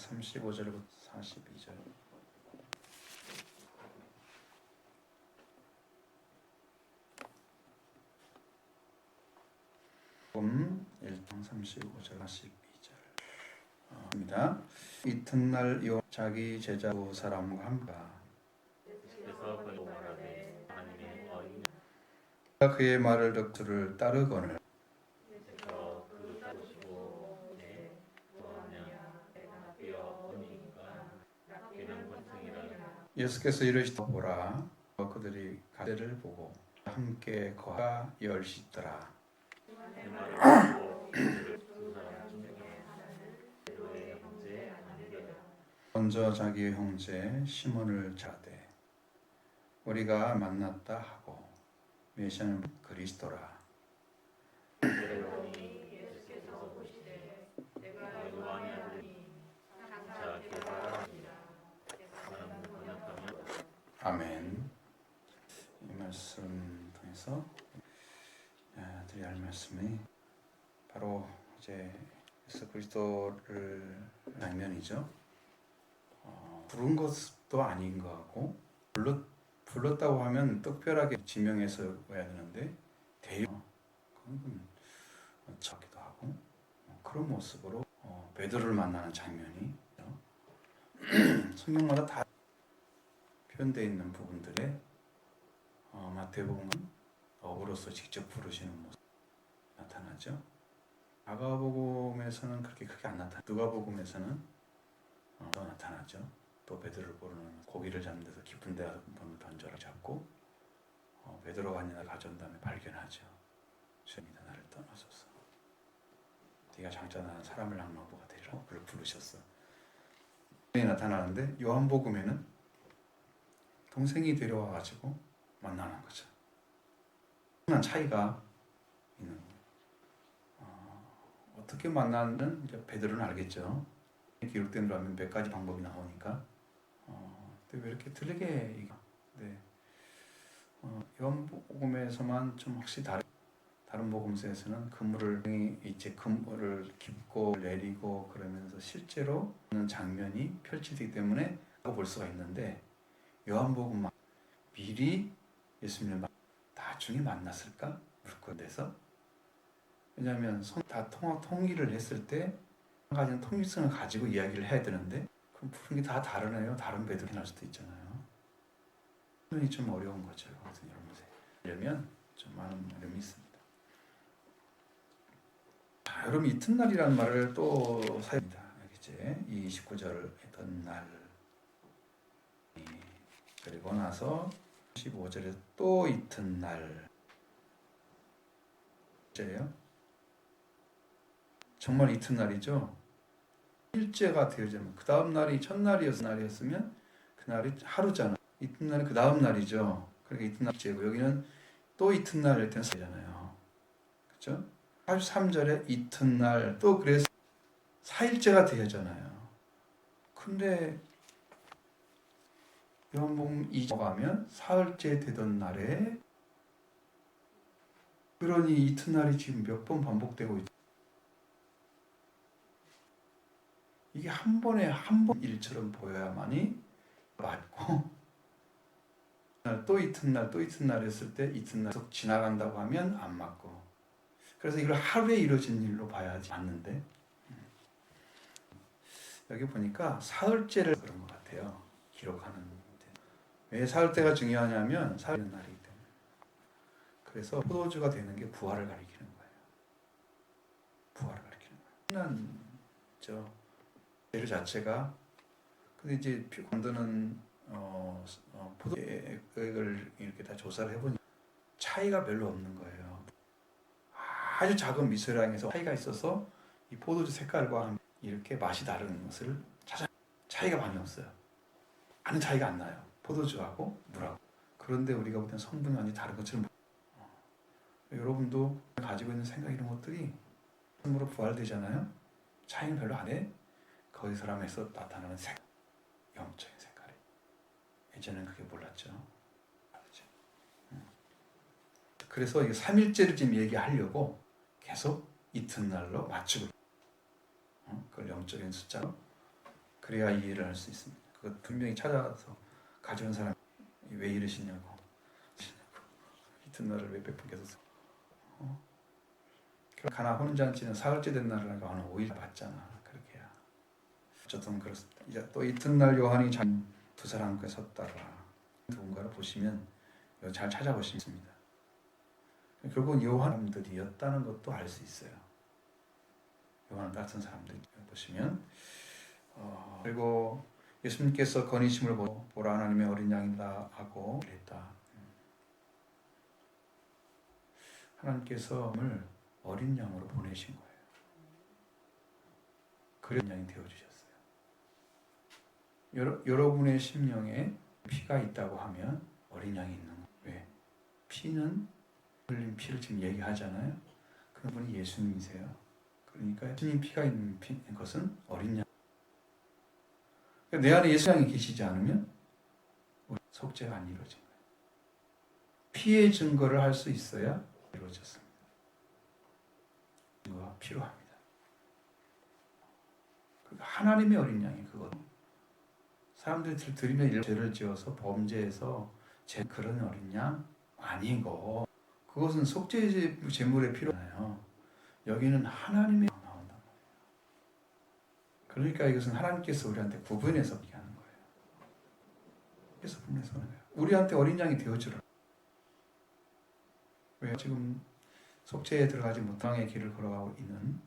35절부터 42절. 1장 35절 42절입니다. 이튿날 요 자기 제자 두 사람과 함께 그의 말을 듣고 그를 따르거늘 예수께서 이르시되 보라 그들이 가대를 보고 함께 거하 열시더라. 먼저 자기 형제 시몬을 자되 우리가 만났다 하고 메시아는 그리스도라. 아멘. 이 말씀 통해서 드려야 할 말씀이 바로 이제 예수 그리스도를 장면이죠. 부른 것도 아닌 것 같고 불렀다고 하면 특별하게 지명해서 와야 되는데 그건 적기도 하고 그런 모습으로 베드로를 만나는 장면이 성경마다 다 표현되어 있는 부분들에 마태복음은 어부로서 직접 부르시는 모습 나타나죠. 마가복음에서는 그렇게 크게 안 나타나. 누가복음에서는 더 나타나죠. 또 베드로를 부르는 고기를 잡는 데서 깊은 데 몸을 던져라 잡고 베드로가 아니라 가져온 다음에 발견하죠. 주님이다 나를 떠나소서. 네가 장자나 사람을 낚는 되리라. 그를 부르셨어. 나타나는데 요한복음에는 동생이 데려와가지고 만나는 거죠. 엄청난 차이가 있는 거예요. 어떻게 만나는 이제 베드로는 알겠죠. 기록된 대로 하면 몇 가지 방법이 나오니까. 근데 왜 이렇게 틀리게 네. 요한복음에서만 좀 확실히 다른 복음서에서는 그물을 이제 그물을 깁고 내리고 그러면서 실제로 는 장면이 펼치기 때문에 볼 수가 있는데 요한복음만 미리 예수님을 나중에 만났을까? 물건돼서 왜냐하면 다 통일을 했을 때 한 가지는 통일성을 가지고 이야기를 해야 되는데 그럼 부른 게 다 다르네요. 다른 배들이 날 수도 있잖아요. 표현이 좀 어려운 거죠. 그래서 여러분 좀 많은 어려움이 있습니다. 자, 여러분 이튿날이라는 말을 또 사용합니다. 이제 29절 했던 날 그리고 나서 15절에 또 이튿날 째요. 정말 이튿날이죠. 일제가 되어지면 그 다음 날이 첫날이었으면 그날이 하루잖아. 이튿날이 그 다음 날이죠. 그러니까 이튿날째고 여기는 또 이튿날일 때는 4일잖아요. 그렇죠? 83절에 이튿날 또 그래서 4일째가 되어잖아요. 근데 요한복음 2장 가면 사흘째 되던 날에 그러니 이튿날이 지금 몇 번 반복되고 있죠. 이게 한 번에 한 번 일처럼 보여야만이 맞고 또 이튿날 했을 때 이튿날 계속 지나간다고 하면 안 맞고 그래서 이걸 하루에 이루어진 일로 봐야지 맞는데 여기 보니까 사흘째를 그런 것 같아요. 기록하는 왜 사흘째가 중요하냐면 사흘 날이기 때문에 그래서 포도주가 되는 게 부활을 가리키는 거예요. 부활을 가리키는 거예요. 끝난 재료 자체가 근데 이제 만드는 포도액을 이렇게 다 조사를 해보니 차이가 별로 없는 거예요. 아주 작은 미세량에서 차이가 있어서 이 포도주 색깔과 이렇게 맛이 다른 것을 차이가 많이 없어요. 많은 차이가 안 나요. 포도주하고 물하고. 그런데 우리가 볼 때는 성분이 완전히 다른 것처럼 여러분도 가지고 있는 생각 이런 것들이 으로 부활되잖아요. 차이는 별로 안 해. 거기 사람에서 나타나는 영적인 색깔이. 예전에는 그게 몰랐죠. 그래서 3일째를 지금 얘기하려고 계속 이튿날로 맞추고 그걸 영적인 숫자로 그래야 이해를 할 수 있습니다. 그것 분명히 찾아서 가져온 사람이 왜 이러시냐고 이튿날을 왜 베풀겠어. 가나 혼인잔치는 사흘째 된 날을 한 5일 받잖아. 그렇게야. 어쨌든 그렇습니다. 이제 또 이튿날 요한이 두 사람 함께 섰다가 누군가를 보시면 잘 찾아보시면 있습니다. 결국은 요한들이었다는 것도 알 수 있어요. 요한을 따른 사람들 보시면 그리고 예수님께서 건의심을 보라 하나님의 어린 양이다 하고 그랬다. 하나님께서 어린 양으로 보내신 거예요. 그런 양이 되어주셨어요. 여러분의 심령에 피가 있다고 하면 어린 양이 있는 거예요. 왜? 피는 흘린 피를 지금 얘기하잖아요. 그분이 예수님이세요. 그러니까 예수님 피가 있는 것은 어린 양. 내 안에 예수 양이 계시지 않으면 속죄가 안 이루어진 거예요. 피의 증거를 할 수 있어야 이루어졌습니다. 증거가 필요합니다. 하나님의 어린 양이 그것. 사람들이 들으면 죄를 지어서 범죄해서 그런 어린 양 아니고 그것은 속죄 제물에 필요하잖아요. 여기는 하나님의 나온단 말이에요. 그러니까 이것은 하나님께서 우리한테 구분해서 얘기하는 거예요. 그래서 구분해서 하는 거예요. 우리한테 어린 양이 되어주라. 왜 지금 속죄에 들어가지 못한 길을 걸어가고 있는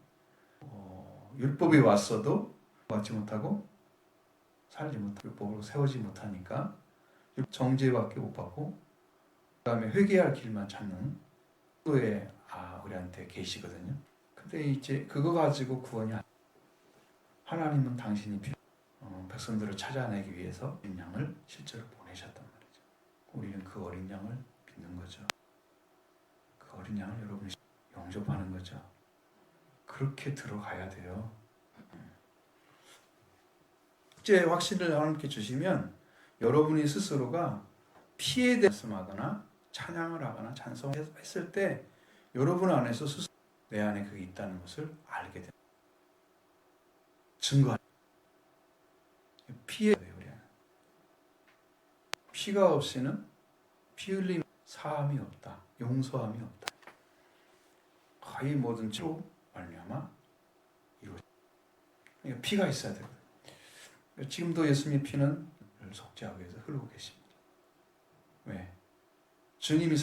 율법이 왔어도 받지 못하고 살지 못하고 율법으로 세우지 못하니까 정죄밖에 못 받고 그 다음에 회개할 길만 찾는 그에 우리한테 계시거든요. 근데 이제 그거 가지고 구원이 하나님은 당신이 백성들을 찾아내기 위해서 어린 양을 실제로 보내셨단 말이죠. 우리는 그 어린 양을 믿는 거죠. 그 어린 양을 여러분이 영접하는 거죠. 그렇게 들어가야 돼요. 숙제 확신을 하나님께 주시면 여러분이 스스로가 피에 대해 말씀하거나 찬양을 하거나 찬송했을 때 여러분 안에서 스스로 내 안에 그게 있다는 것을 알게 됩니다. 증거. 피에 피가 없이는 피 흘림 사함이 없다. 용서함이 없다. 거의 모든 죄로 말미암아 이루어집니다. 그러니까 피가 있어야 되거든요. 지금도 예수님의 피는 속죄하기 위해서 흐르고 계십니다. 왜? 주님이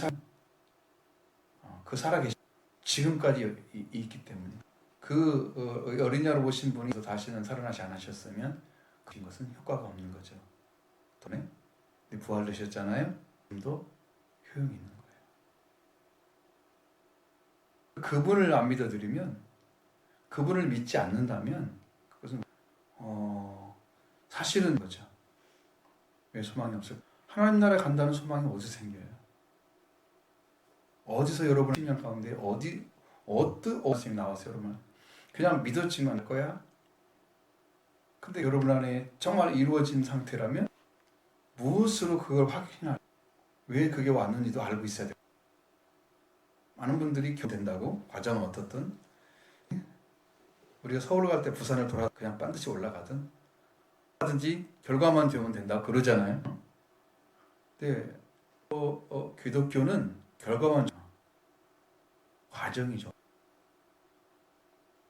살아계시 지금까지 있기 때문에 그 어린 양으로 보신 분이 다시는 살아나지 않으셨으면 그것은 효과가 없는 거죠. 네? 부활되셨잖아요. 지금도 효용이 있는 거예요. 그분을 안 믿어드리면 그분을 믿지 않는다면 그것은 사실은 거죠. 왜 소망이 없어요? 하나님 나라에 간다는 소망이 어디서 생겨요? 어디서 여러분 심령 가운데 어디서 나왔어요, 여러분? 그냥 믿었지만 할 거야? 근데 여러분 안에 정말 이루어진 상태라면 무엇으로 그걸 확인할? 왜 그게 왔는지도 알고 있어야 돼요. 많은 분들이 된다고 과정은 어떻든 우리가 서울 갈 때 부산을 돌아 그냥 반드시 올라가든 하든지 결과만 되면 된다 그러잖아요. 근데 기독교는 결과만 과정이죠.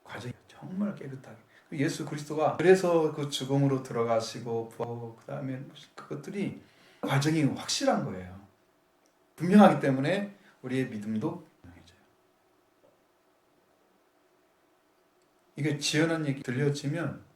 과정이 정말 깨끗하게. 예수 그리스도가 그래서 그 죽음으로 들어가시고 부하고 그 다음에 그것들이 과정이 확실한 거예요. 분명하기 때문에 우리의 믿음도 분명해져요. 이게 지어낸 얘기 들려지면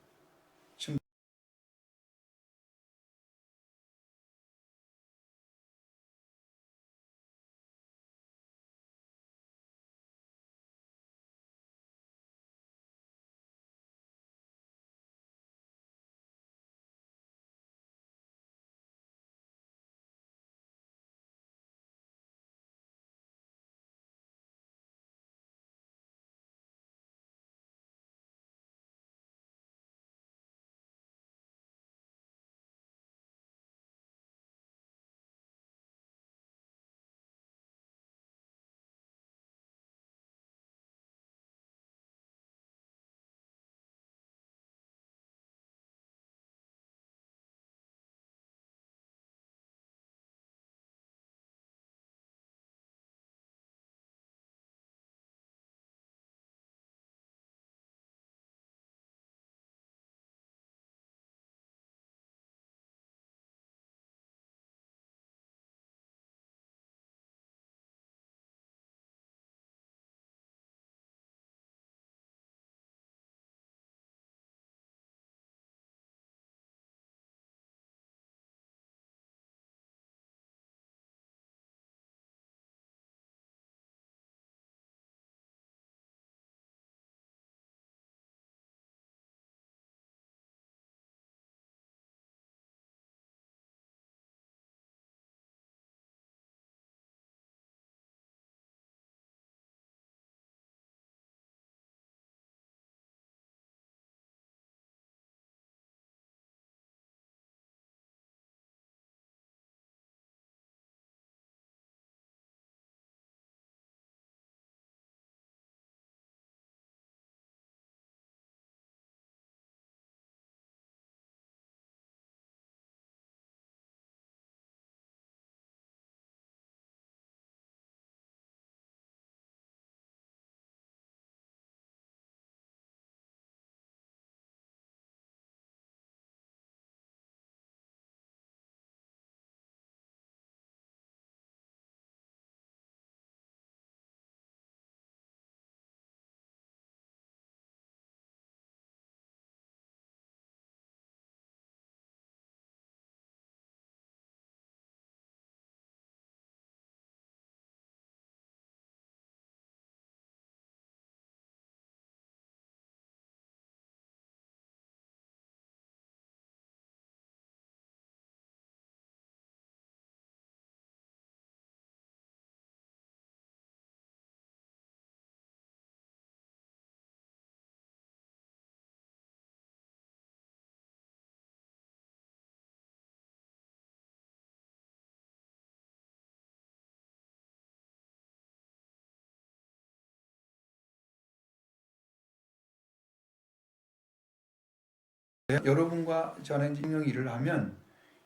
여러분과 저는 성령이 일을 하면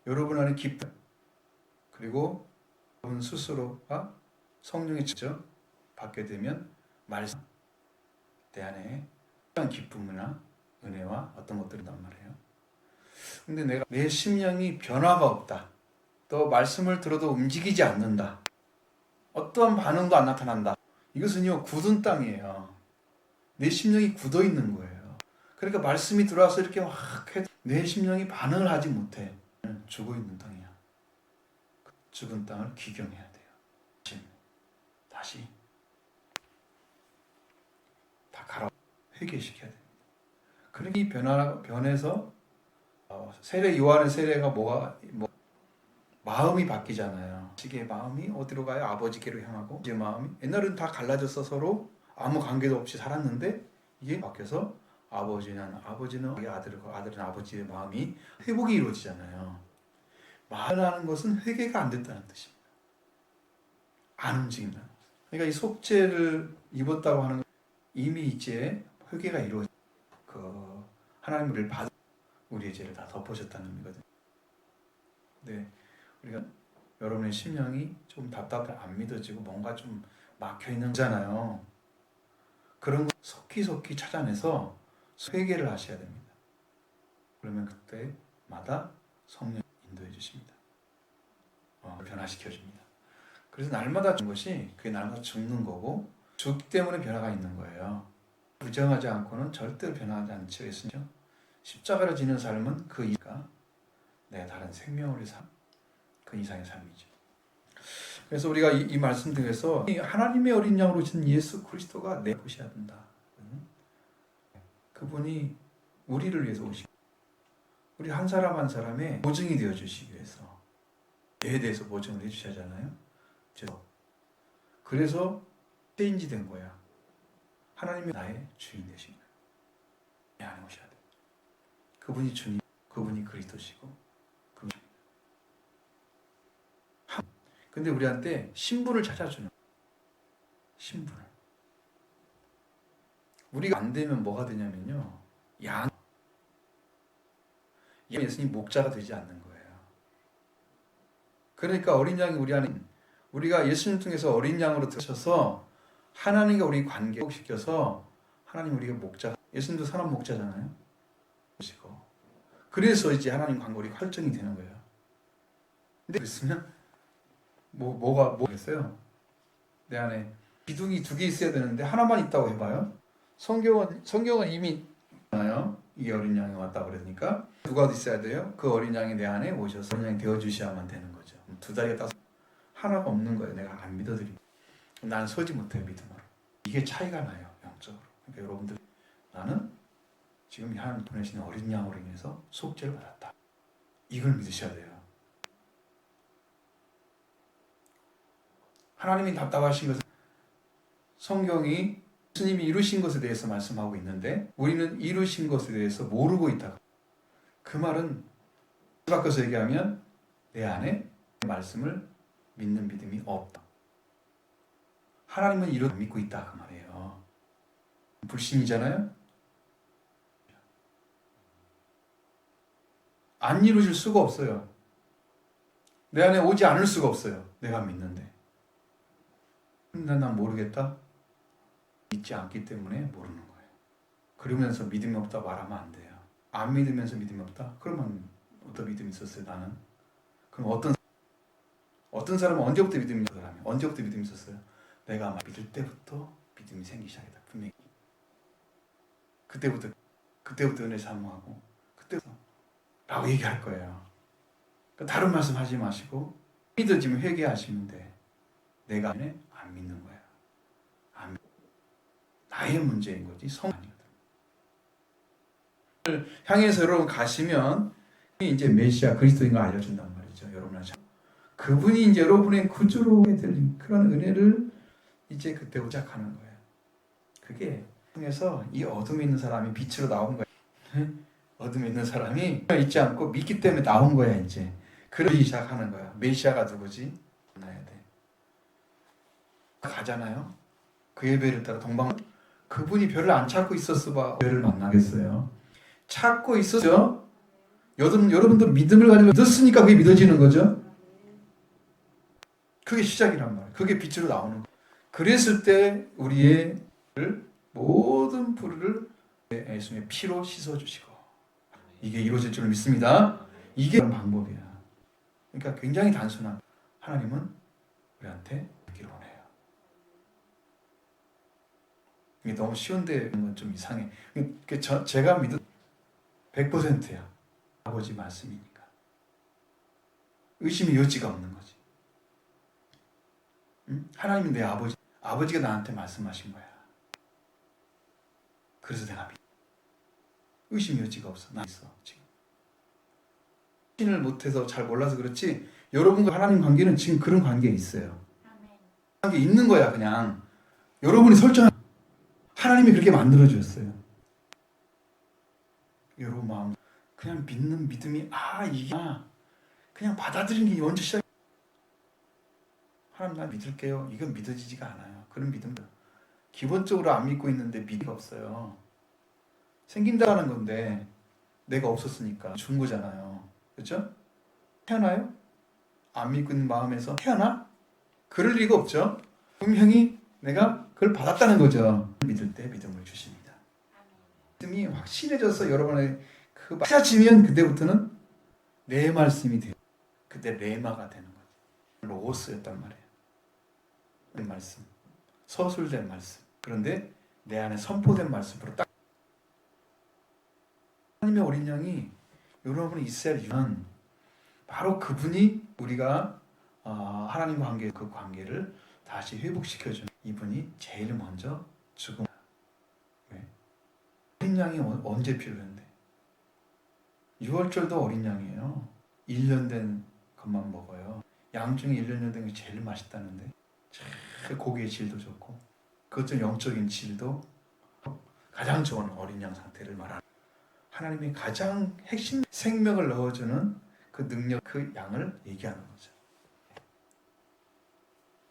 여러분 안에 기쁨 그리고 여러분 스스로가 성령의 직접 받게 되면 말씀 내 안에 기쁨이나 은혜와 어떤 것들이 있단 말이에요. 근데 내가 내 심령이 변화가 없다. 또 말씀을 들어도 움직이지 않는다. 어떠한 반응도 안 나타난다. 이것은요 굳은 땅이에요. 내 심령이 굳어 있는 거예요. 그러니까 말씀이 들어와서 이렇게 확 해도 내 심령이 반응을 하지 못해. 죽어 있는 땅이야. 죽은 땅을 기경해야 돼요. 다시 다 갈아 회개시켜야 됩니다. 그러니 이 변해서 세례 요한의 세례가 마음이 바뀌잖아요. 지게 마음이 어디로 가요? 아버지께로 향하고 이제 마음이 옛날은 다 갈라져서 서로 아무 관계도 없이 살았는데 이게 바뀌어서 아버지는 아들과 아들은 아버지의 마음이 회복이 이루어지잖아요. 말하는 것은 회개가 안 됐다는 뜻입니다. 안 움직인다는 것. 그러니까 이 속죄를 입었다고 하는 건 이미 이제 회개가 이루어져 하나님 우리를 받아 우리의 죄를 다 덮으셨다는 의미거든요. 네, 우리가 여러분의 심령이 좀 답답해 안 믿어지고 뭔가 좀 막혀 있는 거잖아요. 그런 거 속히 찾아내서 회개를 하셔야 됩니다. 그러면 그때마다 성령 인도해 주십니다. 변화시켜 줍니다. 그래서 날마다 죽는 것이 그게 날마다 죽는 거고 죽 때문에 변화가 있는 거예요. 부정하지 않고는 절대로 변화하지 않죠. 예수님요. 십자가를 지는 삶은 그 이가 내가 다른 생명을 삶, 그 이상의 삶이죠. 그래서 우리가 이 말씀 등에서 하나님의 어린 양으로 오신 예수 그리스도가 내 것이어야 된다. 그분이 우리를 위해서 오시고 우리 한 사람 한 사람의 보증이 되어 주시기 위해서 내에 대해서 보증을 해주셔야잖아요. 그래서 체인지 된 거야. 하나님이 나의 주인 되신 거야. 내 안에 오셔야 돼. 그분이 주님, 그분이 그리스도시고 근데 우리한테 신분을 찾아주는 신분을 우리가 안 되면 뭐가 되냐면요 예수님 목자가 되지 않는 거예요. 그러니까 어린 양이 우리 안에 우리가 예수님 통해서 어린 양으로 들으셔서 하나님과 우리 관계 시켜서 하나님 우리가 목자 예수님도 사람 목자잖아요. 그래서 이제 하나님 관계 우리 활성이 되는 거예요. 근데 그랬으면 뭐겠어요? 내 안에 기둥이 2개 있어야 되는데 하나만 있다고 해봐요. 성경은 이미 있잖아요. 이 어린 양이 왔다 그러니까 누가 있어야 돼요? 그 어린 양이 내 안에 오셔서 어린 양이 되어주셔야만 되는 거죠. 2다리가 따서 하나가 없는 거예요. 내가 안 믿어드리고 난 서지 못해 믿음으로. 이게 차이가 나요. 영적으로. 그러니까 여러분들 나는 지금 하나님 보내시는 어린 양으로 인해서 속죄를 받았다. 이걸 믿으셔야 돼요. 하나님이 답답하신 것은 성경이 예수님이 이루신 것에 대해서 말씀하고 있는데 우리는 이루신 것에 대해서 모르고 있다. 그 말은 바꿔서 얘기하면 내 안에 말씀을 믿는 믿음이 없다. 하나님은 이루 믿고 있다 그 말이에요. 불신이잖아요. 안 이루어질 수가 없어요. 내 안에 오지 않을 수가 없어요. 내가 믿는데. 근데 난 모르겠다. 믿지 않기 때문에 모르는 거예요. 그러면서 믿음이 없다 말하면 안 돼요. 안 믿으면서 믿음이 없다? 그러면 어떤 믿음이 있었어요 나는? 그럼 어떤 사람은 언제부터 믿음이 있었어요? 언제부터 믿음이 있었어요? 내가 믿을 때부터 믿음이 생기기 시작했다. 분명히. 그때부터 은혜 사모하고 그때부터 라고 얘기할 거예요. 그러니까 다른 말씀 하지 마시고 믿어지면 회개하시면 돼. 내가 안 믿는 거야. 나의 문제인 거지 성 아니거든. 향해서 여러분 가시면 이제 메시아 그리스도인 걸 알려준단 말이죠. 여러분한테 그분이 이제 여러분의 구주로 해드린 그런 은혜를 이제 그때부터 시작하는 거예요. 그게 통해서 이 어둠에 있는 사람이 빛으로 나온 거예요. 어둠에 있는 사람이 있지 않고 믿기 때문에 나온 거야 이제. 그러기 시작하는 거야. 메시아가 누구지? 만나야 돼. 가잖아요. 그 예배를 따라 그분이 별을 안 찾고 있었어 봐. 별을 만나겠어요. 찾고 있었죠. 여러분도 믿음을 가지고 믿었으니까 그게 믿어지는 거죠. 그게 시작이란 말이에요. 그게 빛으로 나오는 거예요. 그랬을 때 우리의 모든 불을 예수님의 피로 씻어주시고 이게 이루어질 줄 믿습니다. 이게 방법이야. 그러니까 굉장히 단순한 하나님은 우리한테 주기를 원해요. 이게 너무 쉬운데 좀 이상해. 제가 믿은 100%야. 아버지 말씀이니까. 의심의 여지가 없는 거지. 응? 하나님은 내 아버지. 아버지가 나한테 말씀하신 거야. 그래서 내가 믿어. 의심의 여지가 없어. 나 있어 지금. 신을 못해서 잘 몰라서 그렇지 여러분과 하나님 관계는 지금 그런 관계에 있어요. 관계 있는 거야 그냥. 여러분이 설정한 하나님이 그렇게 만들어 주셨어요. 여러분 마음 그냥 믿는 믿음이 이게 그냥 받아들이는 게 먼저 시작. 하나님 나 믿을게요. 이건 믿어지지가 않아요. 그런 믿음 기본적으로 안 믿고 있는데 믿음이 없어요. 생긴다는 건데 내가 없었으니까 준 거잖아요. 그렇죠? 태어나요? 안 믿고 있는 마음에서 태어나? 그럴 리가 없죠. 분명히 내가 그걸 받았다는 거죠. 믿을 때 믿음을 주십니다. 믿음이 확실해져서 여러분의 그 맞아지면 그때부터는 내 말씀이 돼요. 그때 레마가 되는 거죠. 로고스였단 말이에요. 말씀, 서술된 말씀. 그런데 내 안에 선포된 말씀으로 딱 하나님의 어린 양이 여러분이 이스라엘 유한 바로 그분이 우리가 하나님과 관계 그 관계를 다시 회복시켜주는 이분이 제일 먼저 죽음. 왜? 어린 양이 언제 필요한데? 6월절도 어린 양이에요. 1년 된 것만 먹어요. 양 중에 1년 된 게 제일 맛있다는데 고기의 질도 좋고 그것도 영적인 질도 가장 좋은 어린 양 상태를 말하는 하나님의 가장 핵심 생명을 넣어주는 그 능력 그 양을 얘기하는 거죠.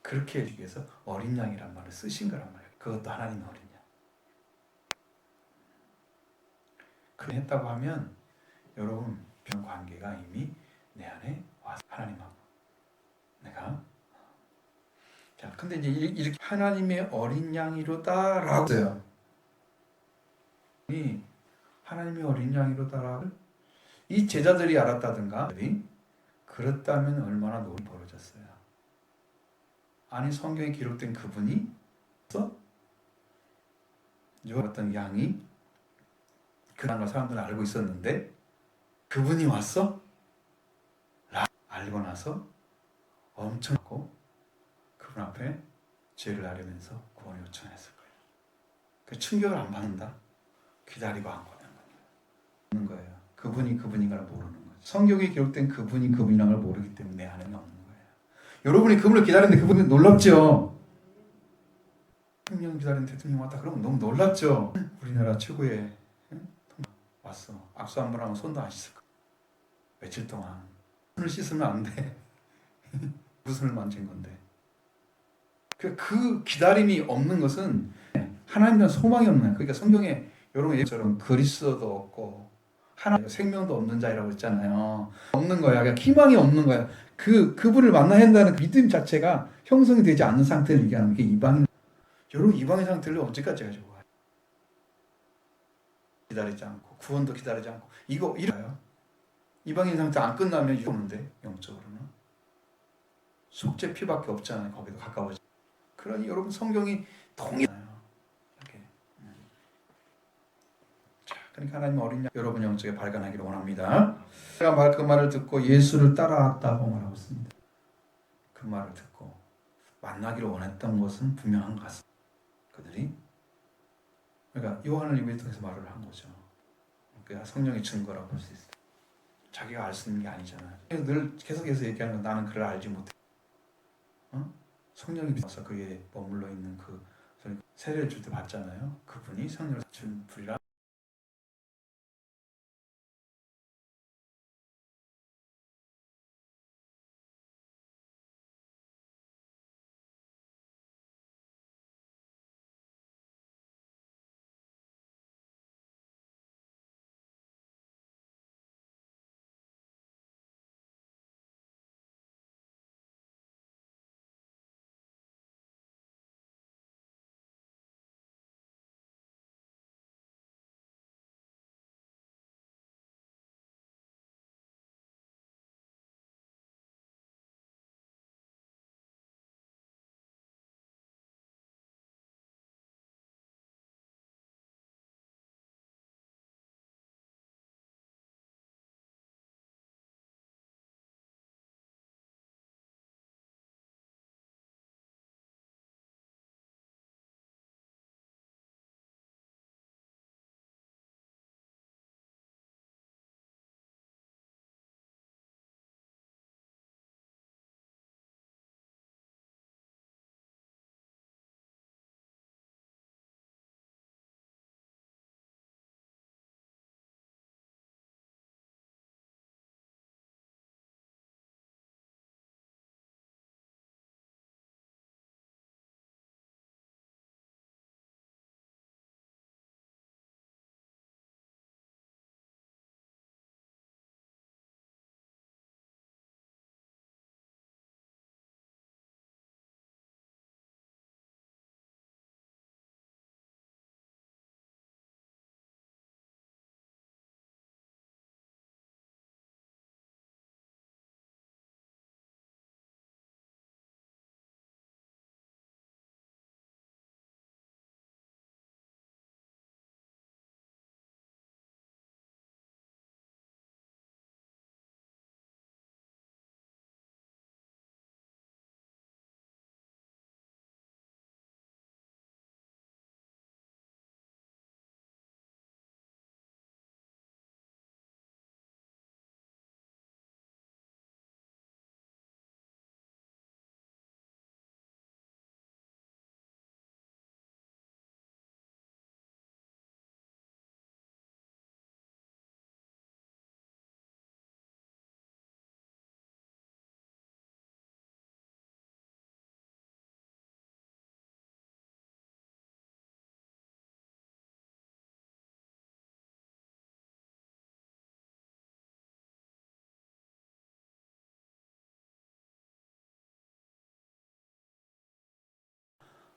그렇게 하기 위해서 어린 양이란 말을 쓰신 거란 말이에요. 그것도 하나님의 어린 양. 그렇게 했다고 하면 여러분 그런 관계가 이미 내 안에 와서 하나님하고 내가 자 근데 이제 이렇게 하나님의 어린 양이로다라고 해요. 이 하나님의 어린 양이로다라고 이 제자들이 알았다든가 그렇다면 얼마나 놀이 벌어졌어요. 아니 성경에 기록된 그분이 어떤 양이 그런 걸 사람들은 알고 있었는데 그분이 왔어? 알고 나서 엄청 하고 그분 앞에 죄를 아뢰면서 구원을 요청했을 거예요. 그 충격을 안 받는다. 기다리고 안고는 거예요. 그분이 그분인가를 모르는 거죠. 성경에 기록된 그분이 그분이라는 걸 모르기 때문에 내 안에는 없는 거예요. 여러분이 그분을 기다리는데 그분이 놀랍죠. 대통령 기다리는 대통령 왔다 그러면 너무 놀랍죠. 우리나라 최고의 왔어. 악수 한 번 하면 손도 안 씻을 거야. 며칠 동안 손을 씻으면 안 돼. 무슨을 만진 건데. 그 기다림이 없는 것은 하나님에 대한 소망이 없는 거예요. 그러니까 성경에 여러분 예처럼 그리스도도 없고 하나님 생명도 없는 자이라고 했잖아요. 없는 거야. 그러니까 희망이 없는 거야. 그분을 만나야 한다는 그 믿음 자체가 형성이 되지 않는 상태를 얘기하는 게 이방인. 여러분 이방인 상태를 언제까지 가지고 가요? 기다리지 않고 구원도 기다리지 않고 이거요. 이방인 상태 안 끝나면 이러는데 영적으로는 속죄 피밖에 없잖아요. 거기도 가까워지. 그러니 여러분 성경이 통일해요. 이렇게. 자, 그러니까 하나님 어린 양 여러분 영적에 발견하기를 원합니다. 제가 그 말을 듣고 예수를 따라왔다고 말하고 있습니다. 그 말을 듣고 만나기를 원했던 것은 분명한 것 같습니다. 그들이 그러니까 요한을 입을 통해서 말을 한 거죠. 그러니까 성령의 증거라고 볼 수 있어요. 자기가 알 수 있는 게 아니잖아요. 늘 계속해서 얘기하는 건 나는 그를 알지 못해. 성령이 믿어서 그에 머물러 있는 그 세례를 줄 때 봤잖아요. 그분이 성령을 준 불이라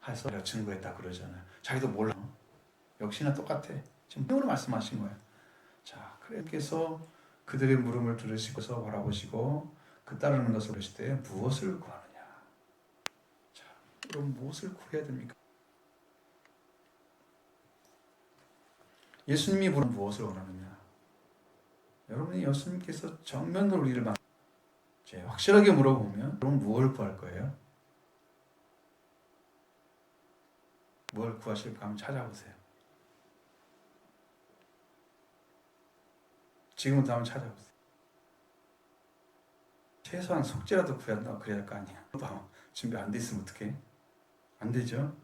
해서 내가 증거했다 그러잖아요. 자기도 몰라. 역시나 똑같아. 지금 힘으로 말씀하신 거예요. 자, 그래서 그들의 물음을 들으시고서 바라보시고 그 따르는 것을 보실 때 무엇을 구하느냐? 자, 그럼 무엇을 구해야 됩니까? 예수님이 부른 무엇을 원하느냐? 여러분이 예수님께서 정면으로 우리를 확실하게 물어보면 그럼 무엇을 구할 거예요? 뭘 구하실까 한번 찾아보세요. 지금부터 한번 찾아보세요. 최소한 속죄라도 구한다고 그래야 할 거 아니야. 준비 안 돼 있으면 어떡해? 안 되죠?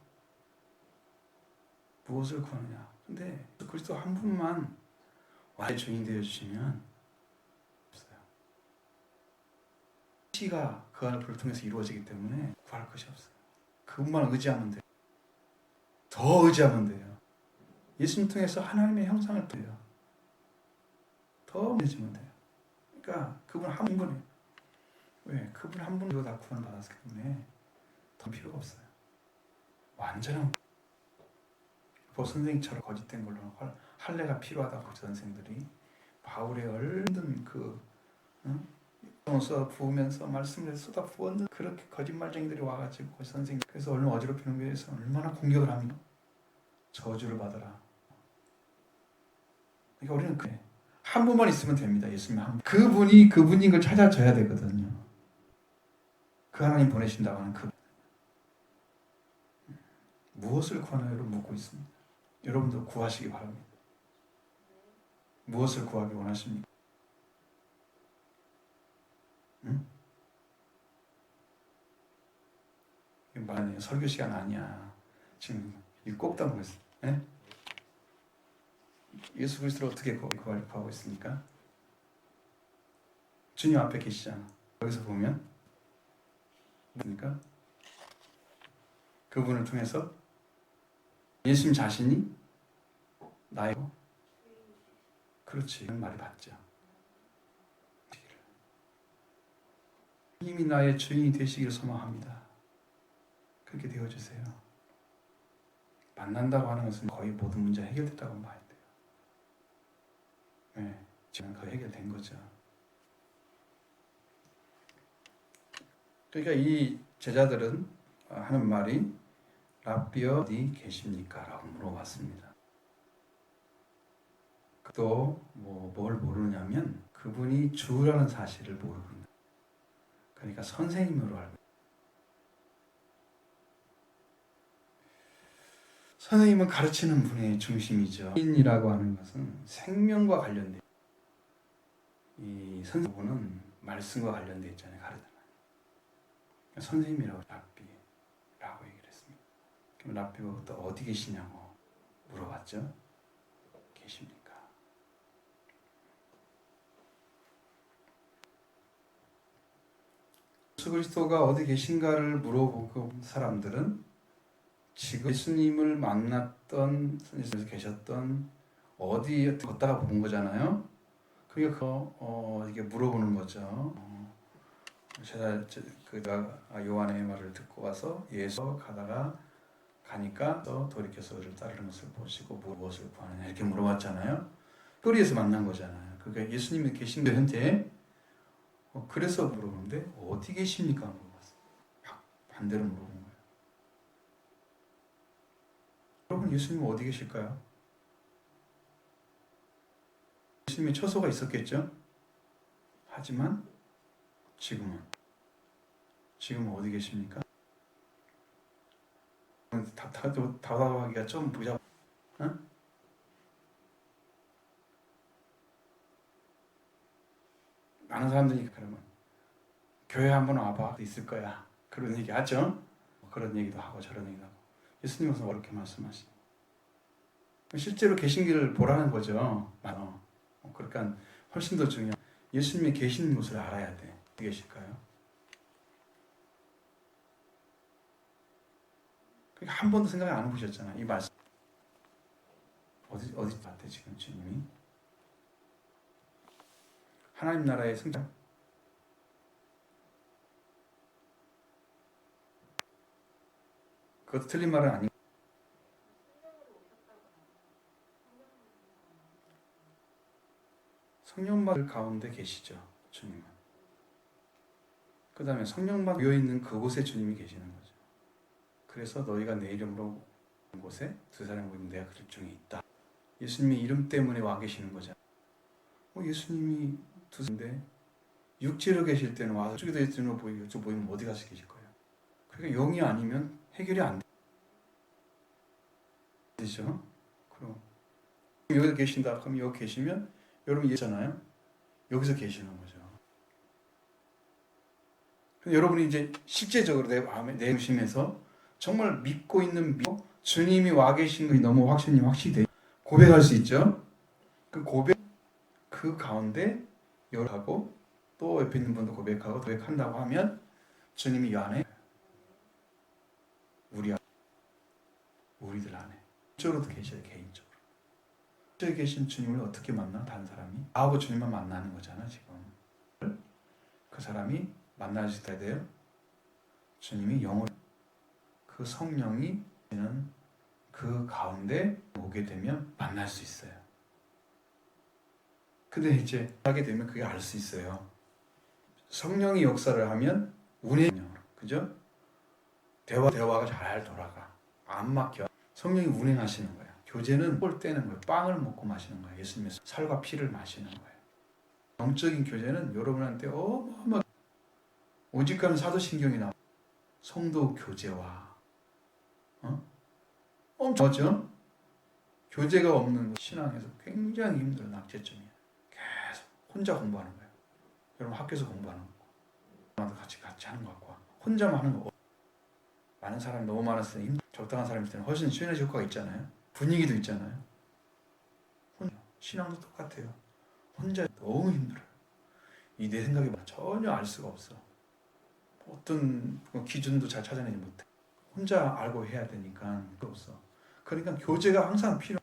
무엇을 구하느냐? 근데 그리스도 한 분만 와의 주인 되어 주시면 없어요. 시가 그 안을 통해서 이루어지기 때문에 구할 것이 없어요. 그분만 의지하면 돼요. 더 의지하면 돼요. 예수님 통해서 하나님의 형상을 보여요. 더 의지하면 돼요. 그러니까 그분 한 분이에요. 왜? 그분 한 분으로 다 구원 받았기 때문에 더 필요가 없어요. 완전한 보 선생님처럼 거짓된 걸로 할례가 필요하다고 선생들이 바울의 얼른 써 부으면서 말씀을 쏟아 부었는 그렇게 거짓말쟁이들이 와가지고 선생님 그래서 얼른 어지럽히는 위해서 얼마나 공격을 하며 저주를 받아라. 그러니까 우리는 그래. 한 분만 있으면 됩니다. 예수님 한 분. 그분이 그분인 걸 찾아줘야 되거든요. 그 하나님 보내신다고 하는 그 무엇을 구하나요? 여러분 묻고 있습니다. 여러분도 구하시기 바랍니다. 무엇을 구하기 원하십니까? 응? 말하네요. 설교 시간 아니야. 지금 꼭 담고 있어요. 네? 예수 그리스도를 어떻게 구하고 있습니까? 주님 앞에 계시잖아. 여기서 보면 뭡니까? 그분을 통해서 예수님 자신이 나의 그렇지 이런 말이 맞죠. 이미 나의 주인이 되시기를 소망합니다. 그렇게 되어주세요. 만난다고 하는 것은 거의 모든 문제 해결됐다고 봐야 돼요. 네, 지금 거의 해결된 거죠. 그러니까 이 제자들은 하는 말이 랍비어 어디 계십니까? 라고 물어봤습니다. 또 뭘 모르냐면 그분이 주라는 사실을 모르는 그러니까 선생님으로 알고 선생님은 가르치는 분의 중심이죠. 인이라고 하는 것은 생명과 관련된 이 선생님은 말씀과 관련되어 있잖아요. 가르치는 선생님이라고 랍비라고 얘기를 했습니다. 그럼 랍비가 또 어디 계시냐고 물어봤죠. 계십니까? 예수 그리스도가 어디 계신가를 물어보고 사람들은 지금 예수님을 만났던 예수님께서 계셨던 어디에 걷다가 본 거잖아요. 그러니까 이게 물어보는 거죠. 제가 요한의 말을 듣고 와서 예수 가니까 또 돌이켜서 그를 따르는 것을 보시고 무엇을 구하느냐 이렇게 물어봤잖아요. 거리에서 만난 거잖아요. 그러니까 예수님이 계신 그 현재 그래서 물어보는데 어디 계십니까? 물어봤어요. 반대로 물어본 거예요. 여러분 예수님은 어디 계실까요? 예수님의 처소가 있었겠죠? 하지만 지금은 어디 계십니까? 답답하기가 좀 부자. 어? 많은 사람들이 그러면 교회 한번 와봐 있을 거야 그런 얘기 하죠. 그런 얘기도 하고 저런 얘기도 하고 예수님은 어렵게 말씀하시죠. 실제로 계신 길을 보라는 거죠. 그러니까 훨씬 더 중요한 예수님이 계시는 곳을 알아야 돼. 어디 계실까요? 한 번도 생각 안 해보셨잖아. 이 말씀 어디 같아 지금 주님이 하나님 나라의 승자 그것도 틀린 말은 아니고 성령받을 가운데 계시죠. 주님은. 그 다음에 성령받 모여있는 그곳에 주님이 계시는 거죠. 그래서 너희가 내 이름으로 온 곳에 두 사람 모이면 내가 그 중에 있다. 예수님의 이름 때문에 와 계시는 거죠. 예수님이 두 사람인데 육체로 계실 때는 와서 저기다 예수님으로 보이고 저 모이면 어디 가서 계실 거예요. 그러니까 영이 아니면 해결이 안 되죠. 그럼 여기서 계신다. 그럼 여기 계시면 여러분 있잖아요. 여기서 계시는 거죠. 여러분이 이제 실제적으로 내 마음에 내심에서 정말 믿고 있는 주님이 와 계신 것이 너무 확신이 돼 고백할 수 있죠. 그 고백 그 가운데 열하고 또 옆에 있는 분도 고백한다고 하면 주님이 이 안에 우리들 안에 개인적으로도 계셔요. 개인적으로. 저에 계신 주님을 어떻게 만나? 다른 사람이 나하고 주님만 만나는 거잖아 지금. 그 사람이 만날 수 있어야 돼요. 주님이 영을 그 성령이 그 가운데 오게 되면 만날 수 있어요. 근데 이제 하게 되면 그게 알 수 있어요. 성령이 역사를 하면 운행, 그죠? 대화가 잘 돌아가. 안 막혀. 성령이 운행하시는 거예요. 교제는 볼 때는 거예요. 빵을 먹고 마시는 거예요. 예수님의 살과 피를 마시는 거예요. 영적인 교제는 여러분한테 어마어마 오직하는 사도신경이 나와. 성도 교제와 엄청 교제가 없는 신앙에서 굉장히 힘든 낙제점이에요. 계속 혼자 공부하는 거예요. 여러분 학교에서 공부하는 거 같이 하는 것 같고 혼자만 하는 거 많은 사람이 너무 많았을 때 적당한 사람일 때는 훨씬 시너지 효과가 있잖아요. 분위기도 있잖아요. 신앙도 똑같아요. 혼자 너무 힘들어요. 이 내 생각이 전혀 알 수가 없어. 어떤 기준도 잘 찾아내지 못해. 혼자 알고 해야 되니까 없어. 그러니까 교제가 항상 필요해.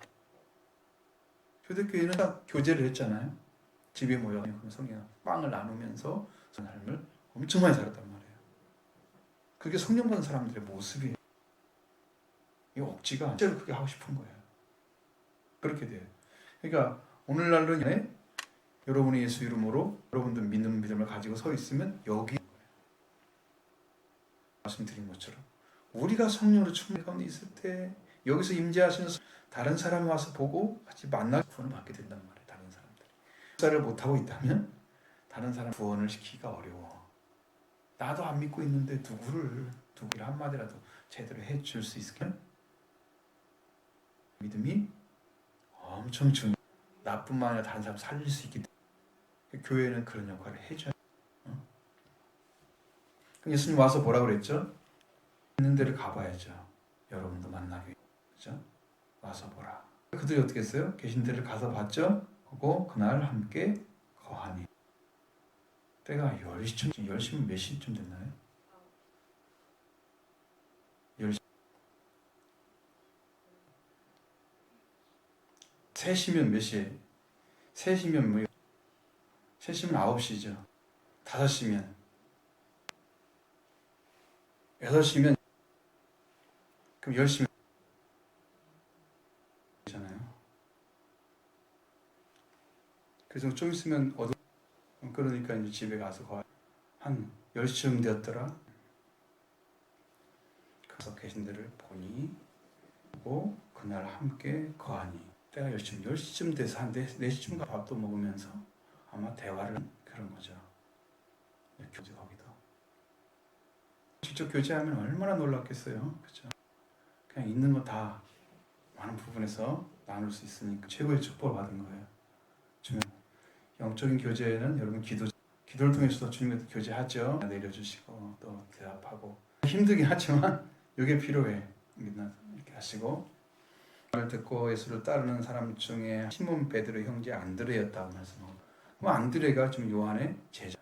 초대교회는 교제를 했잖아요. 집에 모여 성령 빵을 나누면서 삶을 엄청 많이 살았단 말이에요. 그게 성령 받은 사람들의 모습이에요. 이 억지가 실제로 그게 하고 싶은 거예요. 그렇게 돼요. 그러니까 오늘날은 여러분의 예수 이름으로 여러분들 믿는 믿음을 가지고 서 있으면 여기 말씀드린 것처럼 우리가 성령으로 충만한 가운데 있을 때 여기서 임재하시는 다른 사람이 와서 보고 같이 만나 구원을 받게 된단 말이에요. 다른 사람들이 역사를 못하고 있다면 다른 사람 구원을 시키기가 어려워. 나도 안 믿고 있는데 누구를 한마디라도 제대로 해줄 수 있을까? 믿음이 엄청 중요해. 나뿐만 아니라 다른 사람 살릴 수 있기 때문에 교회는 그런 역할을 해줘야 돼. 예수님 와서 뭐라고 그랬죠? 있는 데를 가봐야죠. 여러분도 만나기 위해. 그죠? 와서 보라. 그들이 어떻게 했어요? 계신 데를 가서 봤죠? 그리고 그날 함께 거하니. 때가 10시쯤, 10시면 몇 시쯤 됐나요? 10시. 3시면 몇 시에? 3시면 뭐 3시면 9시죠. 5시면 6시면 그럼 10시면 잖아요. 그래서 좀 있으면 그러니까 이제 집에 가서 한 10시쯤 되었더라. 그래서 계신 데를 보니 고 그날 함께 거하니. 때가 10시쯤 돼서 한 4시쯤 밥도 먹으면서 아마 대화를 그런 거죠. 교제 거기도. 직접 교제하면 얼마나 놀랍겠어요. 그렇죠? 그냥 있는 거 다 많은 부분에서 나눌 수 있으니까 최고의 축복을 받은 거예요. 영적인 교제는 여러분 기도를 통해서도 주님과 교제하죠. 내려주시고 또 대답하고 힘들긴 하지만 이게 필요해. 이렇게 하시고 말을 듣고 예수를 따르는 사람 중에 시몬 베드로 형제 안드레였다고 말씀하고 그럼 안드레가 지금 요한의 제자.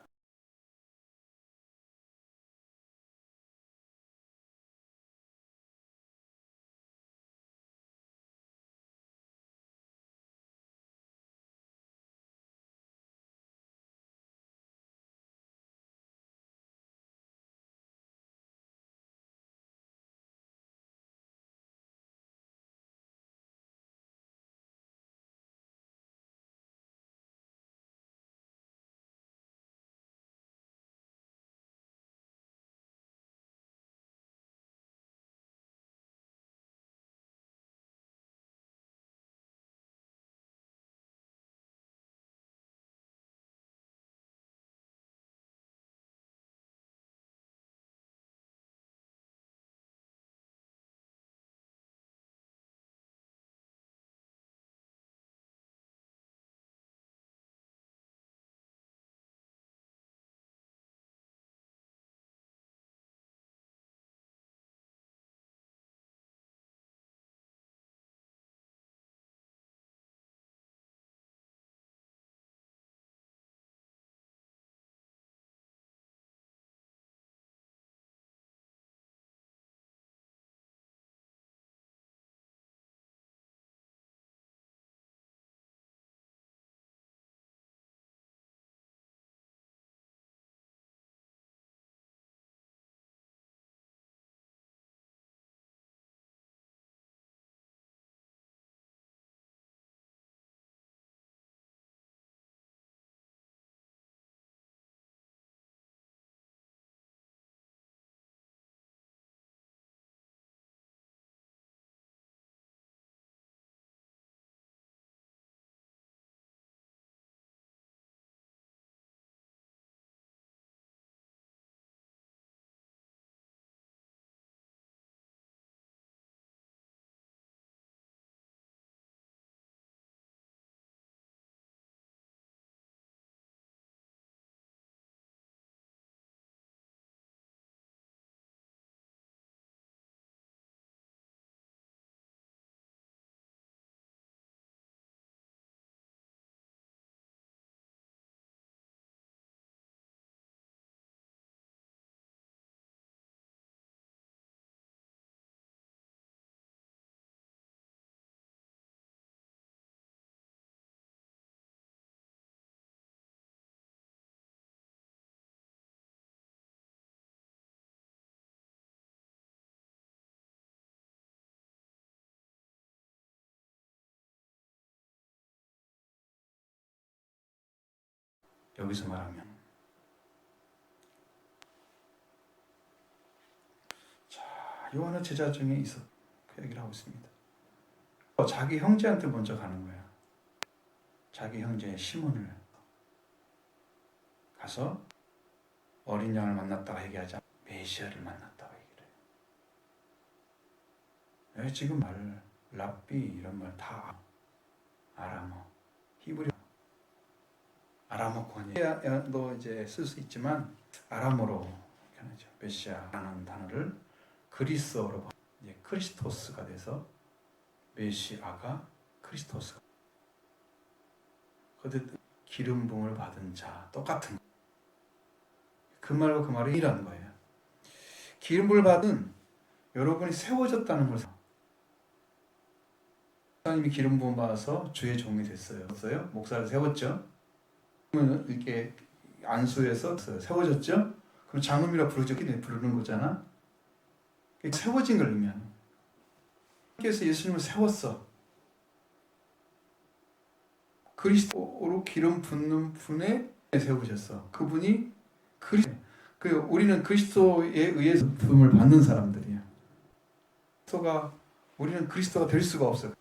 여기서 말하면 요한의 제자 중에 있어 그 얘기를 하고 있습니다. 자기 형제한테 먼저 가는 거야. 자기 형제 시몬을 가서 어린 양을 만났다고 얘기하자 메시아를 만났다고 얘기를 해요. 지금 말 랍비 이런 말 다 아람어 히브리 아람어권도 이제 쓸 수 있지만 아람어로 하죠. 메시아라는 단어를 그리스어로 이제 크리스토스가 돼서 메시아가 크리스토스가 그때 기름 부음을 받은 자 똑같은 그 말과 그 말이 이라는 거예요. 기름 부음을 받은 여러분이 세워졌다는 걸 목사님이 기름 부음 받아서 주의 종이 됐어요. 목사를 세웠죠. 그러면 이렇게 안수해서 세워졌죠. 그럼 장로이라 부르는 거잖아. 세워진 걸 의미하는 거예요. 그래서 예수님을 세웠어. 그리스도로 기름 붓는 분에 세우셨어. 그분이 우리는 그리스도에 의해서 부음을 받는 사람들이야. 우리는 그리스도가 될 수가 없어.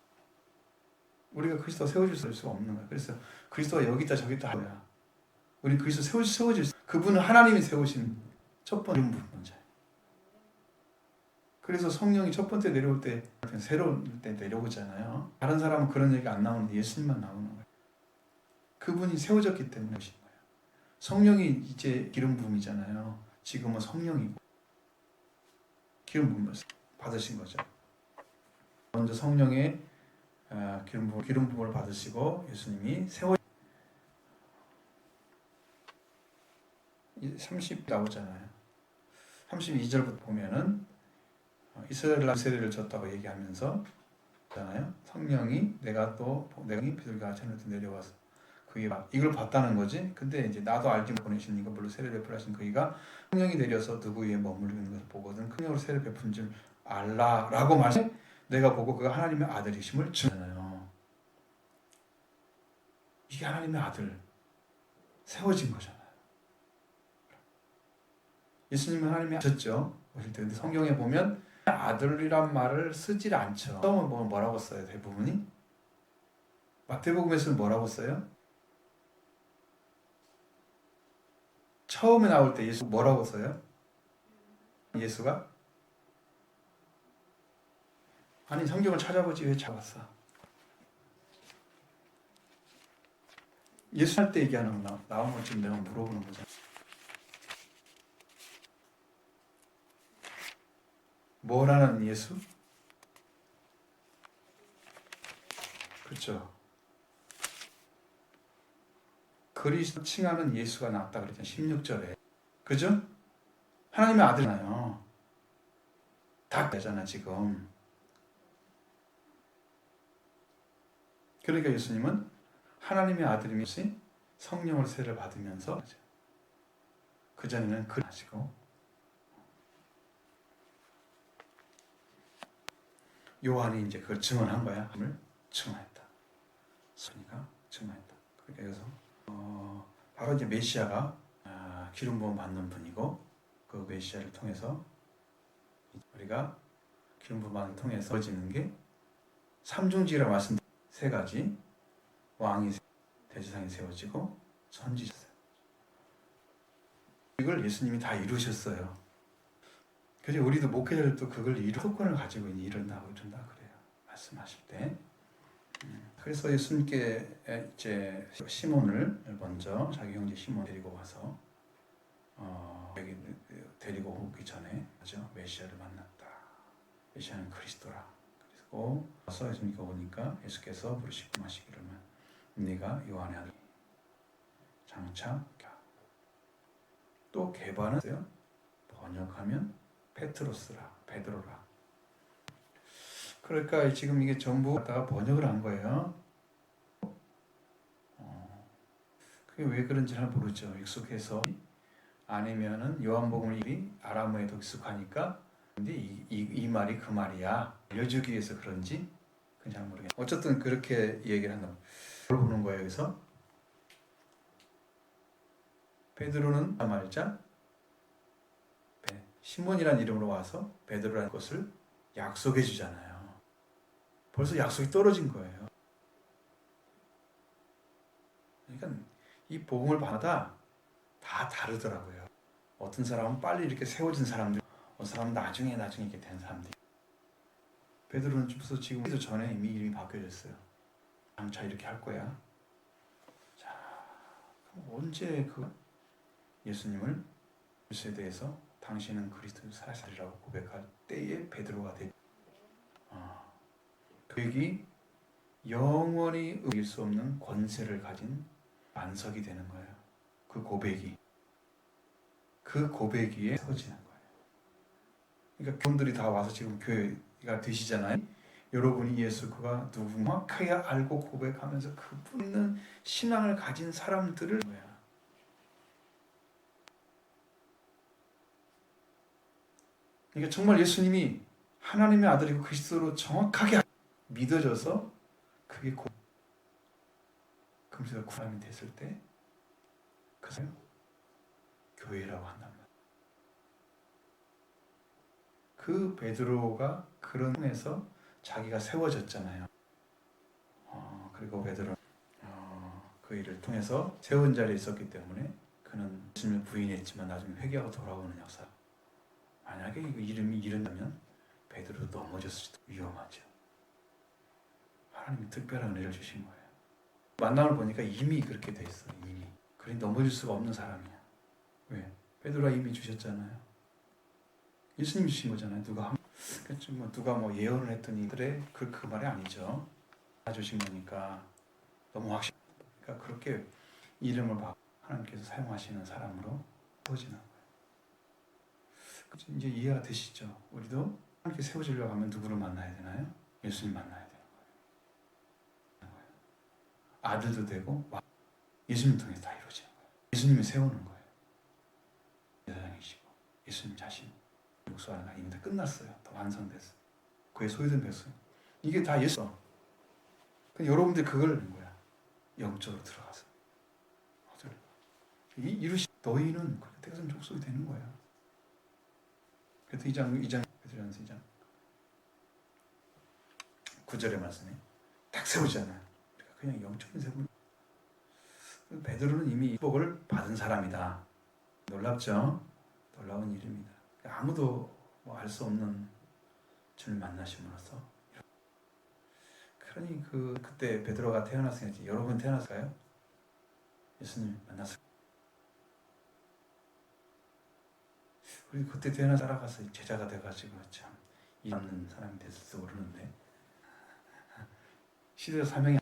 우리가 그리스도가 세워질 수가 없는 거야. 그래서 그리스도가 여기 있다 저기 있다 하야. 우리 그리스도 세워질 수. 그분은 하나님이 세우신 첫 번째 부분자예요. 그래서 성령이 첫 번째 내려올 때 새로울 때 내려오잖아요. 다른 사람은 그런 얘기 안 나오는데 예수님만 나오는 거예요. 그분이 세워졌기 때문에 오신 거예요. 성령이 이제 기름 부음이잖아요. 지금은 성령이고 기름 부음을 받으신 거죠. 먼저 성령의 기름 부음을 받으시고 예수님이 30 나오잖아요. 32절부터 보면은 이스라엘 세례를 줬다고 얘기하면서 잖아요. 성령이 내가 비둘기가 하늘에서 내려와서 그가 이걸 봤다는 거지. 근데 이제 나도 알지 보내시니까 물론 세례 베풀하신 그이가 성령이 내려서 누구 위에 머무르는 것을 보거든 큰 영으로 세례 베푼 줄 알라라고 말해. 내가 보고 그가 하나님의 아들이심을 주잖아요. 이게 하나님의 아들 세워진 거잖아요. 예수님은 하나님이 하셨죠. 오실 때 근데 성경에 보면 아들이란 말을 쓰질 않죠. 처음은 뭐라고 써요? 대부분이 마태복음에서는 뭐라고 써요? 처음에 나올 때 예수 뭐라고 써요? 예수가? 아니 성경을 찾아보지 왜 찾았어? 예수 할 때 얘기하는 거 나오면 지금 내가 물어보는 거잖아. 뭐라는 예수? 그렇죠. 그리스도 칭하는 예수가 낫다 그랬잖아요. 16절에. 그죠? 하나님의 아들이잖아요. 다 되잖아 지금. 그러니까 예수님은 하나님의 아들이면서 성령을 세례를 받으면서 그전에는 하시고 요한이 이제 그걸 증언한 거야. 함을 증언했다. 그러니까 증언했다. 그러니까 여기서 바로 이제 메시아가 기름 부음 받는 분이고 그 메시아를 통해서 우리가 기름 부음을 통해서 지는 게 삼중지라 말씀 세 가지 왕이 대지상에 세워지고 선지자였어요. 이걸 예수님이 다 이루셨어요. 그래서 우리도 목회자들도 그걸 소권을 가지고 이룬다 그래요. 말씀하실 때. 그래서 예수님께 이제 시몬을 먼저 자기 형제 시몬 데리고 와서 여기 데리고 오기 전에 그죠? 메시아를 만났다. 메시아는 그리스도라. 그리고 와서 예수님께 오니까 예수께서 부르시고 마시기로는 네가 요한의 아들 장차 또 개반은 번역하면 페트로스라 베드로라. 그러니까 지금 이게 전부 갖다가 번역을 한 거예요. 그게 왜 그런지 잘 모르죠. 익숙해서 아니면은 요한복음을 이미 아람어에도 익숙하니까 근데 이 말이 그 말이야 알려주기 위해서 그런지 그건 잘 모르겠어요. 어쨌든 그렇게 얘기를 한다. 뭘 보는 거예요 여기서? 베드로는 말자 시몬이라는 이름으로 와서 베드로라는 것을 약속해 주잖아요. 벌써 약속이 떨어진 거예요. 그러니까 이 복음을 받아 다 다르더라고요. 어떤 사람은 빨리 이렇게 세워진 사람들, 어떤 사람은 나중에 이렇게 된 사람들. 베드로는 벌써 지금 전에 이미 이름이 바뀌어졌어요. 장차 이렇게 할 거야. 자, 그럼 언제 그 예수님을 예수에 대해서 당신은 그리스도 살아있으리라고 고백할 때에 베드로가 되. 그에게 영원히 이길 수 없는 권세를 가진 반석이 되는 거예요. 그 고백이 위에 서지는 거예요. 그러니까 교원들이 다 와서 지금 교회가 되시잖아요. 여러분이 예수 그가 누구 정확하게 알고 고백하면서 그분은 신앙을 가진 사람들을 거야. 그러니까 정말 예수님이 하나님의 아들이고 그리스도로 정확하게 믿어져서 그게 금세가 구함이 됐을 때 그래서 교회라고 한단 말이에요. 그 베드로가 그런 통해서 자기가 세워졌잖아요. 그리고 베드로 그 일을 통해서 세운 자리에 있었기 때문에 그는 예수님을 부인했지만 나중에 회개하고 돌아오는 역사. 만약에 이 이름이 이른다면 베드로 넘어졌을 수도 위험하죠. 하나님이 특별한 은혜를 주신 거예요. 만남을 보니까 이미 그렇게 돼 있어. 이미. 그러니 넘어질 수가 없는 사람이야. 왜? 베드로가 이미 주셨잖아요. 예수님이 주신 거잖아요. 누가 예언을 했더니 그래 그 말이 아니죠. 다 주신 거니까 너무 확실. 그러니까 그렇게 이름을 받고 하나님께서 사용하시는 사람으로 세워지는 거예요. 이제 이해가 되시죠? 우리도 하나님께 세워지려고 하면 누구를 만나야 되나요? 예수님 만나야 되는 거예요. 아들도 되고 예수님 통해서 다 이루어지는 거예요. 예수님이 세우는 거예요. 세상이시고 예수님 자신 육수 안에 이미 다 끝났어요. 다 완성됐어요. 그의 소유된 백성. 이게 다 예수. 여러분들 그걸 하는 거야. 영적으로 들어가서. 너희는 그렇게 태어난 족속이 되는 거야. 그래서 2장 9절의 말씀에 딱 세우잖아요. 그냥 영적인 세분. 베드로는 이미 복을 받은 사람이다. 놀랍죠? 놀라운 일입니다. 아무도 알 수 없는 주를 만나심으로써. 그러니 그때 베드로가 태어났으니까 여러분 태어났을까요? 예수님 만났을. 우리 그때 태어나 살아가서 제자가 돼가지고 참 있는 사람이 됐을지 모르는데 시대 사명이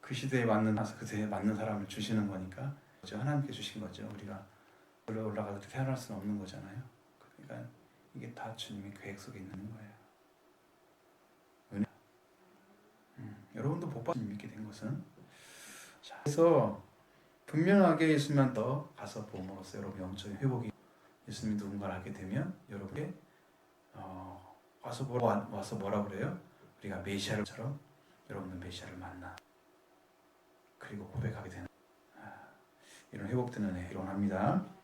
그 시대에 맞는 사람을 주시는 거니까 하나님께 주신 거죠. 우리가 올라가서 태어날 수는 없는 거잖아요. 그러니까 이게 다 주님의 계획 속에 있는 거예요. 은혜. 여러분도 복 받은 믿게 된 것은 자, 그래서 분명하게 예수님만 더 가서 봄으로써 여러분 영적인 회복이 예수님이 누군가를 알게 되면 여러분께 와서 뭐라 그래요? 우리가 메시아처럼 여러분은 메시아를 만나 그리고 고백하게 되는 이런 회복되는 애 이론합니다.